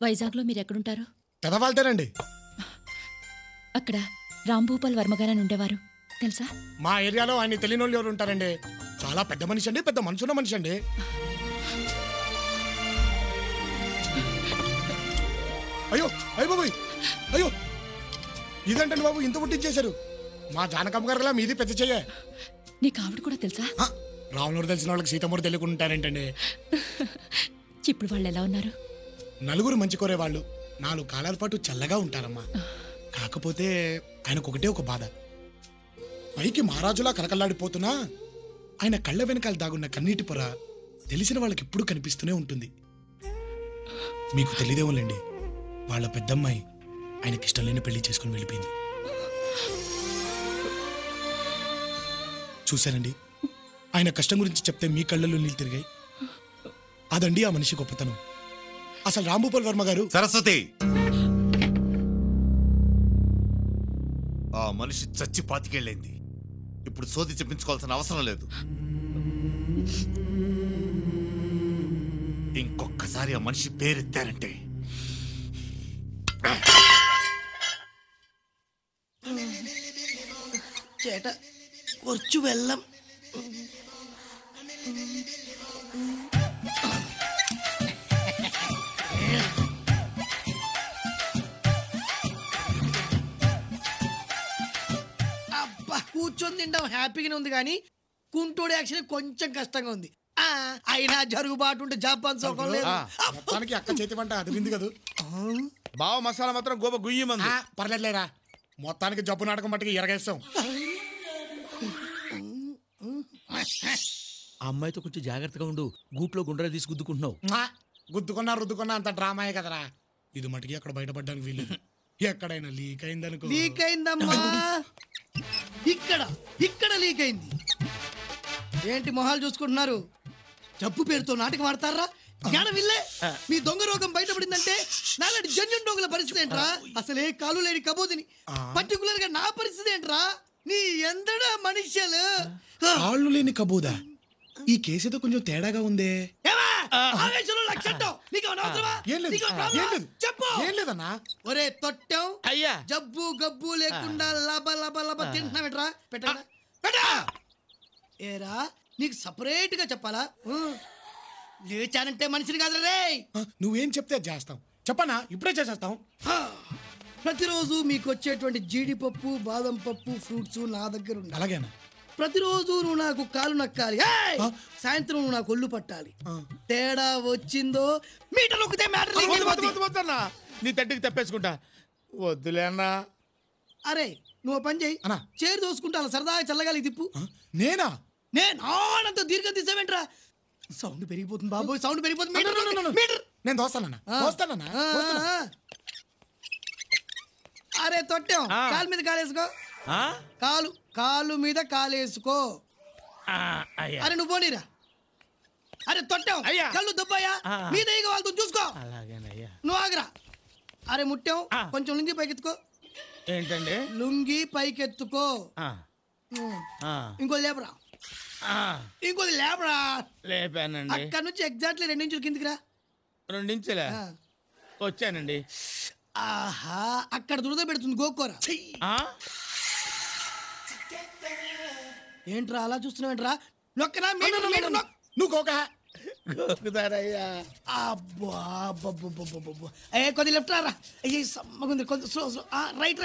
వైజాగ్లో మీరు ఎక్కడుంటారు? పెదవాళ్తేనండి. అక్కడ రాంభూపాల్ వర్మగారని ఉండేవారు తెలుసా? మా ఏరియాలో ఆయన తెలియని వాళ్ళు ఎవరు ఉంటారండి? చాలా పెద్ద మనిషి అండి, పెద్ద మనసున్న మనిషి అండి. అయ్యో అయ్యో బాబు, అయ్యో ఇదేంటండి బాబు ఇంత పుట్టించేశారు? మా జానకమ్మ గారులా మీది పెద్ద చెయ్య. నీకు ఆవిడ కూడా తెలుసా? రాముడు తెలిసిన వాళ్ళకి సీతమ్మూరు తెలియకుంటారేంటండి? ఇప్పుడు వాళ్ళు ఎలా ఉన్నారు? నలుగురు మంచి కోరే వాళ్ళు 4 కాలాల పాటు చల్లగా ఉంటారమ్మా. కాకపోతే ఆయనకు ఒకటే ఒక బాధ. పైకి మహారాజులా కలకల్లాడిపోతున్నా ఆయన కళ్ళ వెనకాల దాగున్న కన్నీటి పొర తెలిసిన వాళ్ళకి ఎప్పుడూ కనిపిస్తూనే ఉంటుంది. మీకు తెలియదేమోలేండి, వాళ్ళ పెద్దమ్మాయి ఆయనకి ఇష్టం లేని పెళ్లి చేసుకుని వెళ్ళిపోయింది. చూశానండి, ఆయన కష్టం గురించి చెప్తే మీ కళ్ళల్లో నీళ్ళు తిరిగాయి. అదండి ఆ మనిషి గొప్పతనం. అసలు రాంభూపాల్ వర్మ గారు... సరస్వతి, ఆ మనిషి చచ్చి 25 ఏళ్ళైంది. ఇప్పుడు సోది చెప్పించుకోవాల్సిన అవసరం లేదు. ఇంకొక్కసారి ఆ మనిషి పేరెత్తారంటే ചേട്ടാ കുറച്ചു വെള്ളം. అబ్బా కూర్చొని తింటాం హ్యాపీగానే ఉంది, కానీ కుంటోడి యాక్షన్ కొంచెం కష్టంగా ఉంది. అయినా జరుగుబాటు ఉంటే జపాన్ సోకం లేదు. అక్క చేతి వంట అదిరింది కదా బావ. మసాలా మాత్రం గోప గుయ్యమంది. పర్లేదులేరా, మొత్తానికి జబ్బు నాటకం మట్టుకి ఎరగేస్తాం. ఆ అమ్మాయితో కొంచెం జాగ్రత్తగా ఉండు. గూట్లో గుండ్రా తీసి గుద్దుకుంటున్నావు. గుద్దుకున్నా రుద్దుకున్నా అంత డ్రామాయే కదరా. ఇది మటుకి అక్కడ బయటపడడానికి వీల్లేదు. ఎక్కడైనా లీక్ అయిందనుకో. లీక్ అయిందమ్మా, ఇక్కడ లీక్ అయింది. ఏంటి మొహాలు చూసుకుంటున్నారు? జబ్బు పేరుతో నాటకం ఆడతారా? జ్ఞానం ఇల్లే. మీ దొంగ రోగం బయటపడిందంటే నాలాంటి జన్యున్ దొంగల పరిస్థితి ఏంట్రా? అసలే కాలు లేని కబోదిని పర్టికులర్ గా నా పరిస్థితి ఏంట్రా? నీ ఎందడా మనుష్యులు. కాళ్ళు లేని కబోదా? ఈ కేసుతో కొంచెం తేడాగా ఉందే. ఒరే తొట్టం, అయ్యా జబ్బు గబ్బు లేకుండా లబ లబ లబ తింటున్నావేట్రా? పెట్టా. ఏరా నీకు సపరేట్ గా చెప్పాలా? లేచానంటే మనిషిని కాదు రే. నువ్వేం చెప్తే చేస్తాం. చెప్పనా? ఇప్పుడే చేసేస్తాం. ప్రతిరోజు మీకు వచ్చేటువంటి జీడిపప్పు, బాదం పప్పు, ఫ్రూట్స్ నా దగ్గర ఉండాలి. అలాగేనా? ప్రతిరోజు నువ్వు నాకు కాలు నక్కాలి. సాయంత్రం నువ్వు నాకు ఒళ్ళు పట్టాలి. తేడా వచ్చిందో మీటర్ నొక్కితే మ్యాటర్. నీ తట్టికి తప్పేసుకుంటా. వద్దులే అన్నా. అరే నువ్వు పని చేయి, చేరు దోసుకుంటా సరదాగా చల్లగాలి తిప్పు. నేనా? నేనంత దీర్ఘం తీసావేంట్రా? సౌండ్ పెరిగిపోతుంది బాబోయ్, సౌండ్ పెరిగిపోతుంది. నేను దోస్తానన్నా. అరే తొట్టాం, కాలు మీద కాలేసుకో. కాలు మీద కాలేసుకో. అరే నువ్వు పోనీరా. అరే తొట్టాం, కళ్ళు దుబ్బాయా మీద వాళ్ళతో చూసుకో. నువ్వు ఆగరా. అరే ముట్టాం, కొంచెం లుంగి పైకెత్తుకో. ఏంటండి? లుంగి పైకెత్తుకో. ఇంకోది లేపరా. ఇంకోది లేపరా. లేపానండి. అక్కడ నుంచి ఎగ్జాక్ట్లీ 2 ఇంచులు కిందికి రా. 2 ఇంచులా? వచ్చానండి. ఆహా, అక్కడ దురద పెడుతుంది గోకోరా. ఏంట్రా అలా చూస్తున్నావేంట్రా? నొక్కరా. నువ్వు గోకుతారయ్యా. అబ్బా కొద్ది లెఫ్ట్ రా. అయ్యే సమ్మగుంది, కొంచెం స్లో. రైట్.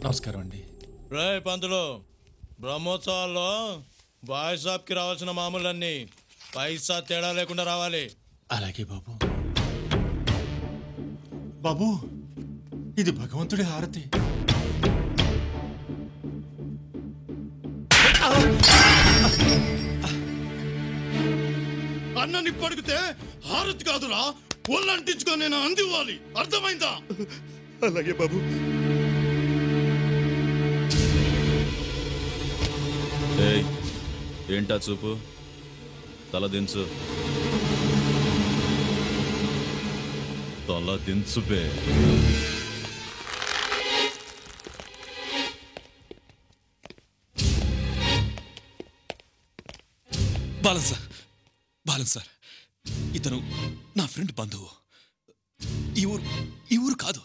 నమస్కారం అండి. రే పంతులు, బ్రహ్మోత్సవాల్లో బాయ్ షాప్కి రావాల్సిన మామూలన్నీ పైసా తేడా లేకుండా రావాలి. అలాగే బాబు. బాబు, ఇది భగవంతుడి హారతి. అన్నని పడిగితే హారతి కాదురా, ఒళ్ళంటించుకొని నేను అందివ్వాలి. అర్థమైందా? అలాగే బాబు. ఏంటా చూపు? తల దించు. తల తల దించుబే. బాలన్ సార్ ఇతను నా ఫ్రెండ్ బంధువు. ఈ ఊరు కాదు,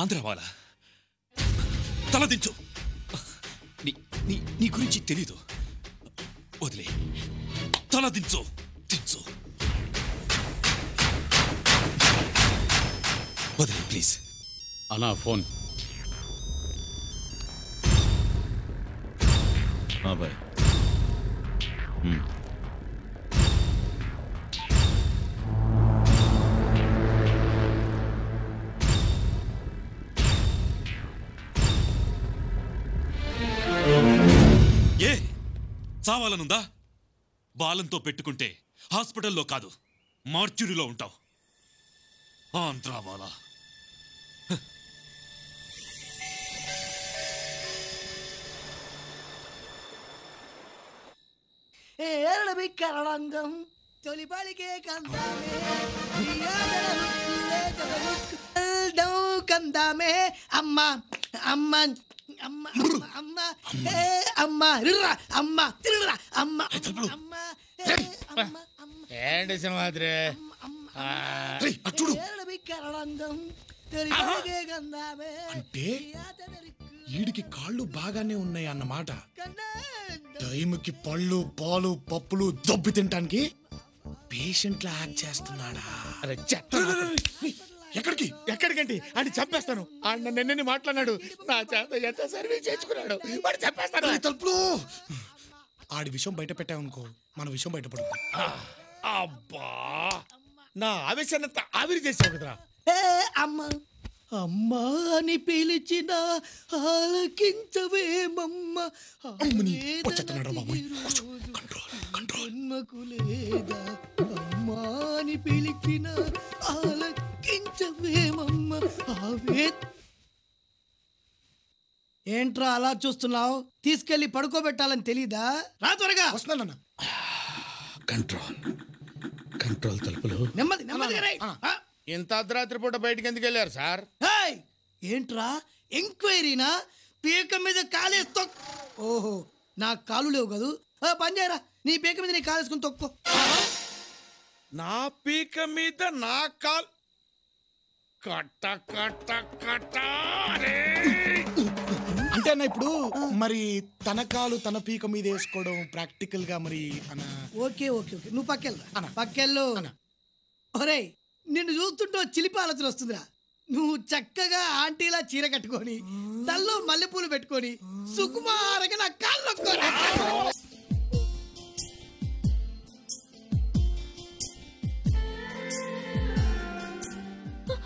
ఆంధ్ర వాళ్ళ. తలదించు. నీ గురించి తెలీదు, వదిలే. తలదించు, దించు, వదిలే ప్లీజ్. అన్నా ఫోన్. బాయ్. ఏ చావాలనుందా? బాలంతో పెట్టుకుంటే హాస్పిటల్లో కాదు, మార్చురీలో ఉంటావు. ఆంధ్రావాలా. కరణంగం తొలిపలికే కందామే అమ్మ అమ్మ అమ్మ అమ్మ అమ్మ అమ్మ తిరురా అమ్మ అమ్మ ఏంటి సింహాద్రి కరణంగం అంటే వీడికి కాళ్ళు బాగానే ఉన్నాయి అన్నమాట. టైంకి పళ్ళు పాలు పప్పులు దొబ్బి తినటానికి పేషెంట్ లా యాక్ట్ చేస్తున్నాడా? ఎక్కడికి ఎక్కడికంటే అని చంపేస్తాను. ఆయన నిన్నని మాట్లాడినాడు, నా చేత ఎంత సర్వీస్ చేసుకున్నాడు, వాడు చంపేస్తాను. తలుపులు ఆడి విషయం బయట పెట్టామనుకో, మన విషయం బయటపడుతుంది. అబ్బా, నా ఆవేశాన్నంతా ఆవిరి చేసావు కదరా. అమ్మ అమ్మా అని పిలిచిన ఆలకించవేమమ్మ. జన్మకు లేదా అమ్మా అని పిలిచిన ఆలకించవేమమ్మ. ఏంట్రా అలా చూస్తున్నావు? తీసుకెళ్లి పడుకోబెట్టాలని తెలీదా? రా త్వరగా. వస్తున్నానన్న. కంట్రోల్ తలుపులు నెమ్మది నెమ్మదిగా రేయ్. ఇంత అర్ధరాత్రి పూట బయటికి ఎందుకు వెళ్ళారు సార్? ఏంట్రా ఎంక్వైరీనా? పీక మీద కాలేసి ఓహో, నా కాలు లేవు కదూ. పని చేయరా, నీ పీక మీద నీ కాలేసుకుని తొక్కో. నా పీక మీద నా కాల్ కట్ట కట్ట కట్ట. అంటే అన్న ఇప్పుడు మరి తన కాలు తన పీక మీద వేసుకోవడం ప్రాక్టికల్ గా మరి అన్న. ఓకే ఓకే ఓకే, నువ్వు పక్కెళ్ళరా, పక్కెళ్ళు. ఒరే, నిన్ను చూస్తుంటే చిలిపి ఆలోచన వస్తుందిరా. నువ్వు చక్కగా ఆంటీలా చీర కట్టుకొని తల్లో మల్లెపూలు పెట్టుకొని సుకుమారంగా నా కాళ్ళు నొక్కోరా.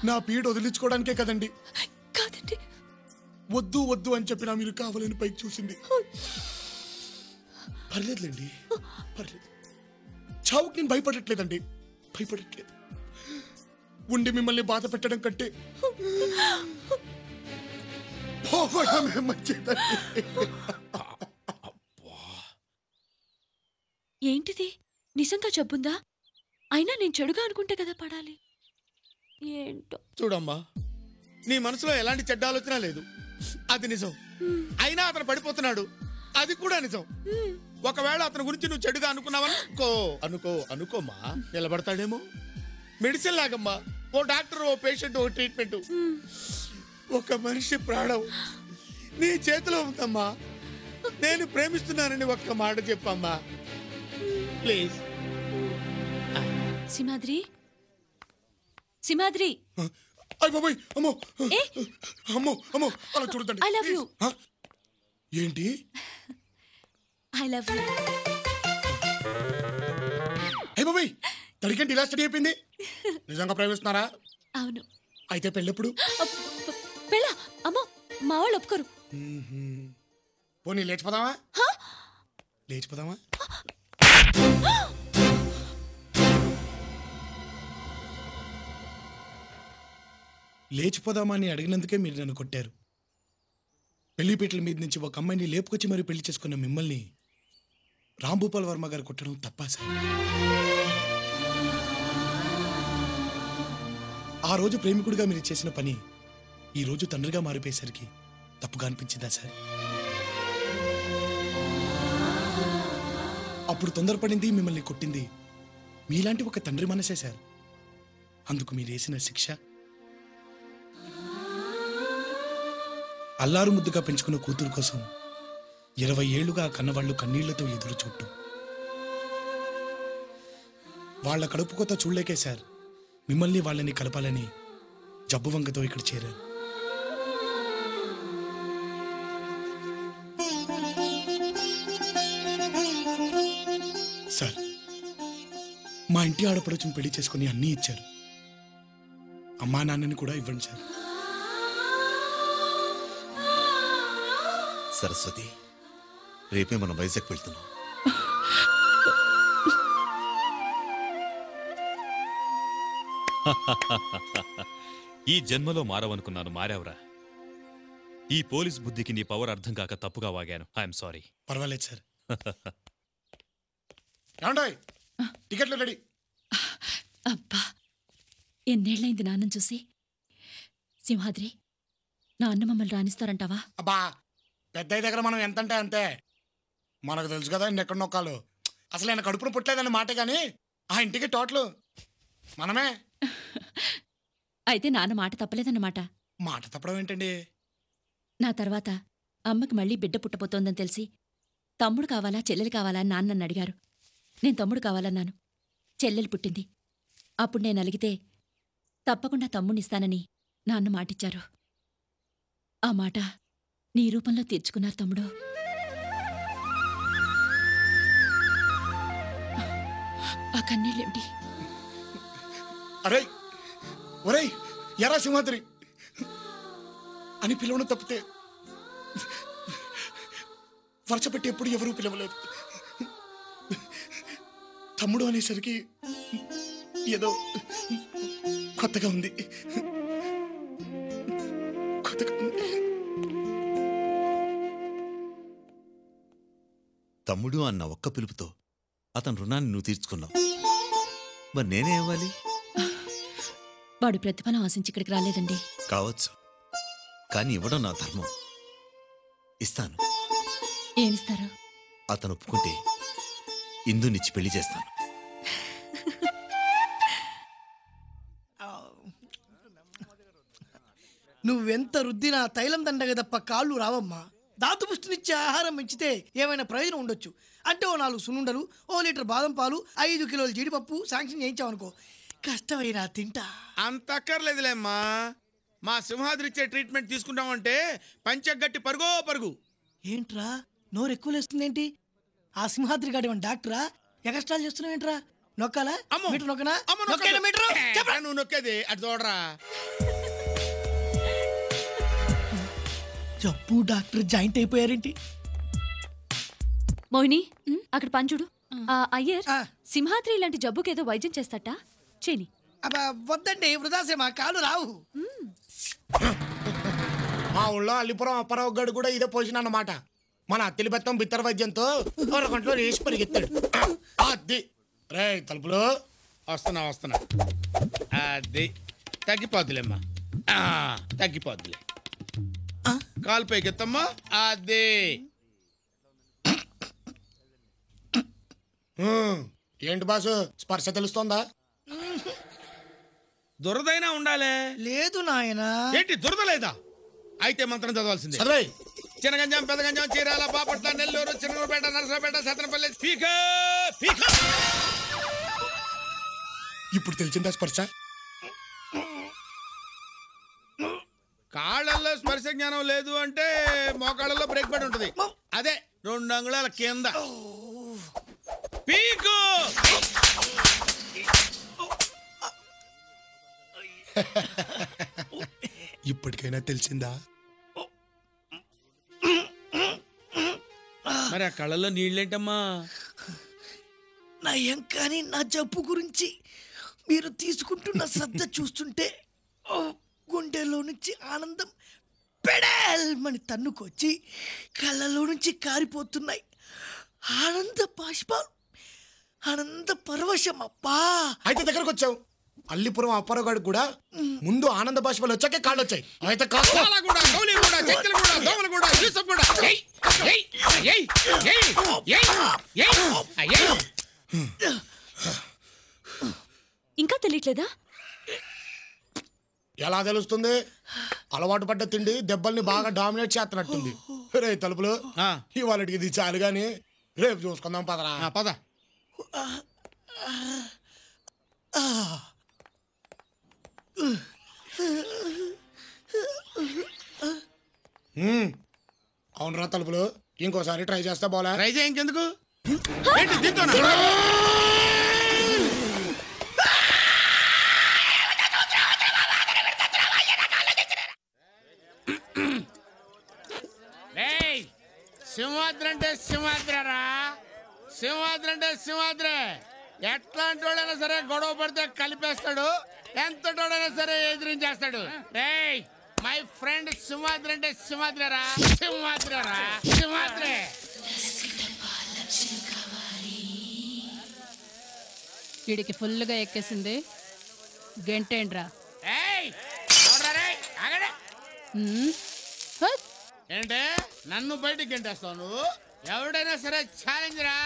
నా పీడ వదిలించుకోవడానికే కదండి. కాదండి, వద్దు వద్దు అని చెప్పినా మీరు కావాలని పైకి చూసింది. పర్లేదులేండి, పర్లేదు. చావుకి నేను భయపడట్లేదండి, భయపడట్లేదు. ఉండి మిమ్మల్ని బాధ పెట్టడం కంటే ఏంటిది? నిజంగా జబ్బుందా? అయినా నేను చెడుగా అనుకుంటే కదా పడాలి. ఏంటో చూడమ్మా, నీ మనసులో ఎలాంటి చెడ్డ ఆలోచన లేదు, అది నిజం. అయినా అతను పడిపోతున్నాడు, అది కూడా నిజం. ఒకవేళ అతని గురించి నువ్వు చెడుగా అనుకున్నావనుకో, అనుకోమా, నిలబడతాడేమో. మెడిసిన్ లాగమ్మా, ఓ డాక్టర్, ఓ పేషెంట్, ఓ ట్రీట్మెంట్. ఒక మనిషి ప్రాణం నీ చేతిలో ఉందమ్మా. నేను ప్రేమిస్తున్నానని ఒక్క మాట చెప్పమ్మా ప్లీజ్. సింహాద్రి, సింహాద్రి. అమ్మో అమ్మో అమ్మో, అలా చూడండి. I love you. ఏంటి? I love you. అయ్య బాబాయ్, తడికంటే ఇలా స్టడీ అయిపోయింది. నిజంగా ప్రేమిస్తున్నారా? అవును. అయితే పెళ్ళెప్పుడు? పెళ్ళా? అమ్మో, మా వాళ్ళు ఒప్పుకోరు. పోనీ లేచిపోదామా? లేచిపోదామా? లేచిపోదామా అని అడిగినందుకే మీరు నన్ను కొట్టారు. పెళ్లిపీటల మీద నుంచి ఒక అమ్మాయిని లేపుకొచ్చి మరి పెళ్లి చేసుకున్న మిమ్మల్ని రాంభూపాల్ వర్మ గారు కొట్టడం తప్పా సార్? ఆ రోజు ప్రేమికుడిగా మీరు చేసిన పని ఈ రోజు తండ్రిగా మారిపోయేసరికి తప్పుగా అనిపించిందా సార్? అప్పుడు తొందరపడింది, మిమ్మల్ని కొట్టింది మీలాంటి ఒక తండ్రి మనసే సార్. అందుకు మీరు వేసిన శిక్ష అల్లారు ముద్దుగా పెంచుకున్న కూతురు కోసం 20 ఏళ్లుగా కన్నవాళ్లు కన్నీళ్లతో ఎదురు చూడటం. వాళ్ల కడుపు కొత్త చూడలేకే సార్ మిమ్మల్ని వాళ్ళని కలపాలని జబ్బు వంకతో ఇక్కడ చేరారు. సార్, మా ఇంటి ఆడపడుచుని పెళ్లి చేసుకుని అన్నీ ఇచ్చారు. అమ్మా నాన్నని కూడా ఇవ్వండి సార్. సరస్వతి, రేపే మనం వైజాగ్ వెళ్తున్నాం. ఈ జన్మలో మారవనుకున్నాను, మారావురా. ఈ పోలీస్ బుద్ధికి నీ పవర్ అర్థం కాక తప్పుగా వాగాను. I'm sorry. పర్వాలేదు సార్. ఏమండోయ్, టికెట్లు రెడీ. అబ్బా, ఎన్నేళ్లైంది నాన్నని చూసి. సింహాద్రి, నాన్న మమ్మల్ని రాణిస్తారంటావా? అబ్బా, పెద్దయ్య దగ్గర మనం ఎంతంటే అంతే. మనకు తెలుసు కదా ఎక్కడ నొక్కాలు. అసలు ఆయన కడుపును పుట్టలేదని మాట కానీ ఆ ఇంటికి టోటలు మనమే. అయితే నాన్న మాట తప్పలేదన్నమాట. మాట తప్పడం ఏంటండి? నా తర్వాత అమ్మకి మళ్ళీ బిడ్డ పుట్టబోతోందని తెలిసి తమ్ముడు కావాలా చెల్లెలు కావాలా అని నాన్న నన్ను అడిగారు. నేను తమ్ముడు కావాలన్నాను. చెల్లెలు పుట్టింది. అప్పుడు నేను అలిగితే తప్పకుండా తమ్ముడినిస్తానని నాన్న మాటిచ్చారు. ఆ మాట నీ రూపంలో తీర్చుకున్నారు తమ్ముడు. ఆ కన్నీళ్ళేమిటి? అరే ఒరే ఎరా సింహాద్రి అని పిలవడం తప్పితే వరుస పెట్టి ఎప్పుడు ఎవరూ పిలవలేదు. తమ్ముడు అనేసరికి ఏదో కొత్తగా ఉంది. తమ్ముడు అన్న ఒక్క పిలుపుతో అతని రుణాన్ని నువ్వు తీర్చుకున్నావు. మరి నేనే ఇవ్వాలి? వాడు ప్రతిఫలం ఆశించి ఇక్కడికి రాలేదండి. కావచ్చు, కానీ ఇవ్వడం నా ధర్మం. ఇస్తాను. ఏమిస్తారు? అతను ఒప్పుకుంటే ఇందునిచ్చి పెళ్లి చేస్తాను. నువ్వెంత రుద్దినా తైలం దండగ తప్ప కాళ్ళు రావమ్మా. దాతు పుష్టినిచ్చే ఆహారం పెంచితే ఏమైనా ప్రయోజనం ఉండొచ్చు. అంటే ఓ 4 సున్నుండలు, ఓ లీటర్ బాదం పాలు, 5 కిలోల జీడిపప్పు శాంక్షన్ చేయించావనుకో, కష్టమైనా తింటా. అంత అక్కర్లేదులేమ్మా. మా సింహాద్రి ఇచ్చే ట్రీట్మెంట్ తీసుకుంటామంటే పంచగట్టి పరుగో పరుగు. ఏంట్రా నోరు ఎక్కువ లేస్తుందేంటి? ఆ సింహాద్రి గాడి మన డాక్టరా? ఎక్స్ట్రాలు చేస్తున్నావేంట్రా? నొక్కాలా? మీటర్ నొక్కనా? నొక్కేనా మీటరు? చెప్పరా నువ్వు నొక్కేది అటు చూడరా. జబ్బు డాక్టర్ జాయింట్ అయిపోయారేంటి? మోహిని, అక్కడ పంచుడు. అయ్యర్, సింహాద్రి ఇలాంటి జబ్బుకేదో వైద్యం చేస్తట చేని. అబ్బా వద్దండి, వృధాసేమా, కాలు రావు. మా ఊళ్ళో అల్లిపురం అప్పారావు గడు కూడా ఇదే పొజిషన్ అన్నమాట. మన అత్తిలి బెత్తం బిత్తర వైద్యంతో 1 గంటలో రేసి పరిగెత్తాడు. అది రే తలుపులో వస్తున్నా. అది తగ్గిపోద్దులేమ్మా, తగ్గిపోద్దులే. కాలు పైకెత్తమ్మా. అదే ఏంటి బాసు, స్పర్శ తెలుస్తోందా? దురదైనా ఉండాలే. లేదు నాయనా. ఏంటి దురద లేదా? అయితే మంత్రం చదవాల్సిందే. చిన్నగంజాం, పెద్దగంజాం, చీరాల, బాపట్ల, నెల్లూరు, చిన్నపేట, నరసరాపేట, సత్తనపల్లి, ఇప్పుడు తెలిసిందా స్పర్శ? కాళ్ళల్లో స్పర్శ జ్ఞానం లేదు అంటే మోకాళ్ళలో బ్రేక్ పడి ఉంటది. అదే 2 అంగుళాల కింద. పీకు. ఇప్పటికైనా తెలిసిందా? మరి ఆ కళ్ళల్లో నీళ్ళేంటమ్మా? నయం కానీ నా జబ్బు గురించి మీరు తీసుకుంటున్న శ్రద్ధ చూస్తుంటే గుండెలో నుంచి ఆనందం పెడల్మని తన్నుకొచ్చి కళ్ళలో నుంచి కారిపోతున్నాయి ఆనంద బాష్పాలు, ఆనంద పరవశం. అబ్బా, అయితే దగ్గరకు వచ్చావు. అల్లిపురం అప్పారావుగాడికి కూడా ముందు ఆనంద బాష్పాలు వచ్చాకే కాళ్ళు వచ్చాయి. అయితే కాలాగూడ, గౌలిగూడ, చెక్కలగూడ, దోమలగూడ, యూసఫ్గూడ. ఏయ్, ఏయ్, ఏయ్, ఏయ్, ఏయ్, ఏయ్, ఏయ్. ఇంకా తెలియట్లేదా? ఎలా తెలుస్తుంది? అలవాటు పడ్డ తిండి దెబ్బల్ని బాగా డామినేట్ చేస్తున్నట్టుంది. రే తలుపులు, ఇవాళకి ఇది చాలు గాని రేపు చూసుకుందాం పదరా. పద. అవునరా తలుపులు, ఇంకోసారి ట్రై చేస్తా బోలా. ట్రై చేయ ఇంకెందుకు? ఏంటి దీంతోనా? సింహాద్రి అంటే సింహాద్రరా, సింహాద్రి అంటే సింహాద్రే. ఎట్లాంటి వాడైనా సరే గొడవ పడితే కలిపేస్తాడు, ఎంతటోడైనా సరే ఎదిరించేస్తాడు. రేయ్, మై ఫ్రెండ్ సింహాద్రి అంటే సింహాద్రరా, సింహాద్రరా, సింహాద్రే. వీడికి ఫుల్గా ఎక్కేసింది. గంటేండ్రా. ఏంటే నన్ను బయటికి గంటేస్తావు నువ్వు? ఎవడైనా సరే ఛాలెంజ్ రా.